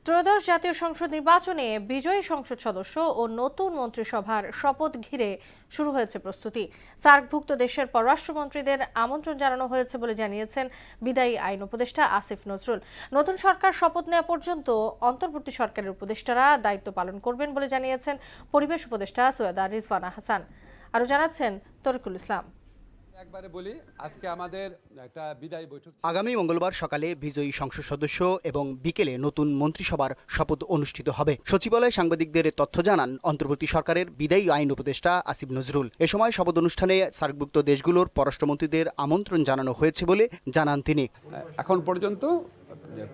ত্রয়োদশ জাতীয় সংসদ নির্বাচনে বিজয়ী সংসদ সদস্য ও নতুন মন্ত্রিসভার শপথ ঘিরে শুরু হয়েছে প্রস্তুতি। সার্কভুক্ত দেশের পররাষ্ট্রমন্ত্রীদের আমন্ত্রণ জানানো হয়েছে বলে জানিয়েছেন বিদায়ী আইন উপদেষ্টা আসিফ নজরুল। নতুন সরকার শপথ নেওয়া পর্যন্ত অন্তর্বর্তী সরকারের উপদেষ্টারা দায়িত্ব পালন করবেন বলে জানিয়েছেন পরিবেশ উপদেষ্টা সৈয়দা রিজওয়ানা হাসান। আরও জানাচ্ছেন তরিকুল ইসলাম। একবারে বলি, আজকে আমাদের একটা বিদায়ী বৈঠক। আগামী মঙ্গলবার সকালে বিজয়ী সংসদ সদস্য এবং বিকেলে নতুন মন্ত্রিসভার শপথ অনুষ্ঠিত হবে। সচিবালয়ে সাংবাদিকদের তথ্য জানান অন্তর্বর্তী সরকারের বিদায়ী আইন উপদেষ্টা আসিফ নজরুল। এ সময় শপথ অনুষ্ঠানে সার্কভুক্ত দেশগুলোর পররাষ্ট্রমন্ত্রীদের আমন্ত্রণ জানানো হয়েছে বলে জানান তিনি। এখন পর্যন্ত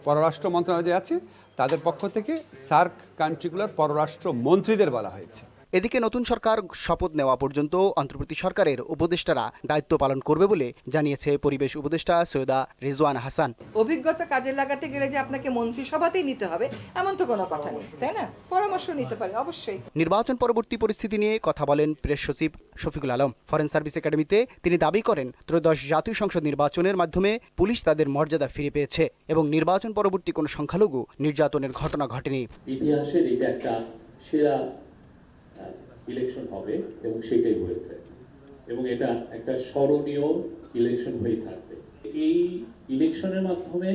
পররাষ্ট্র মন্ত্রণালয় আছে তাদের পক্ষ থেকে সার্ক কান্ট্রিগুলোর পররাষ্ট্র মন্ত্রীদের বলা হয়েছে। এদিকে নতুন সরকার শপথ নেওয়া পর্যন্ত অন্তর্বর্তী সরকারের উপদেষ্টারা দায়িত্ব পালন করবে বলে জানিয়েছে পরিবেশ উপদেষ্টা সৈয়দা রিজওয়ানা হাসান। অভিজ্ঞতা কাজে লাগাতে গেলে যে আপনাকে মন্ত্রিসভাতেই নিতে হবে এমন তো কোনো কথা নেই, তাই না? পরামর্শ নিতে পারে অবশ্যই। নির্বাচন পরবর্তী পরিস্থিতি নিয়ে কথা বলেন প্রেস সচিব শফিকুল আলম। ফরেন সার্ভিস একাডেমিতে তিনি দাবি করেন ত্রয়োদশ জাতীয় সংসদ নির্বাচনের মাধ্যমে পুলিশ তাদের মর্যাদা ফিরে পেয়েছে এবং নির্বাচন পরবর্তী কোনো সংখ্যালঘু নির্যাতনের ঘটনা ঘটেনি। ইতিহাসের এটা একটা সেরা ইলেকশন হবে এবং সেটাই হয়েছে এবং এটা একটা স্মরণীয় ইলেকশন হয়ে থাকবে। এই ইলেকশনের মাধ্যমে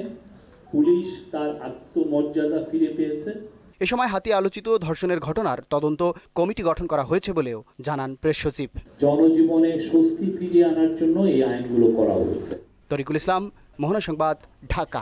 পুলিশ তার আত্মমর্যাদা ফিরে পেয়েছে। এ সময় হাতিয়া আলোচিত ধর্ষণের ঘটনার তদন্ত কমিটি গঠন করা হয়েছে বলেও জানান প্রেস সচিব। জনজীবনে স্বস্তি ফিরিয়ে আনার জন্য এই আইনগুলো করা হয়েছে। তরিকুল ইসলাম, মোহনা সংবাদ, ঢাকা।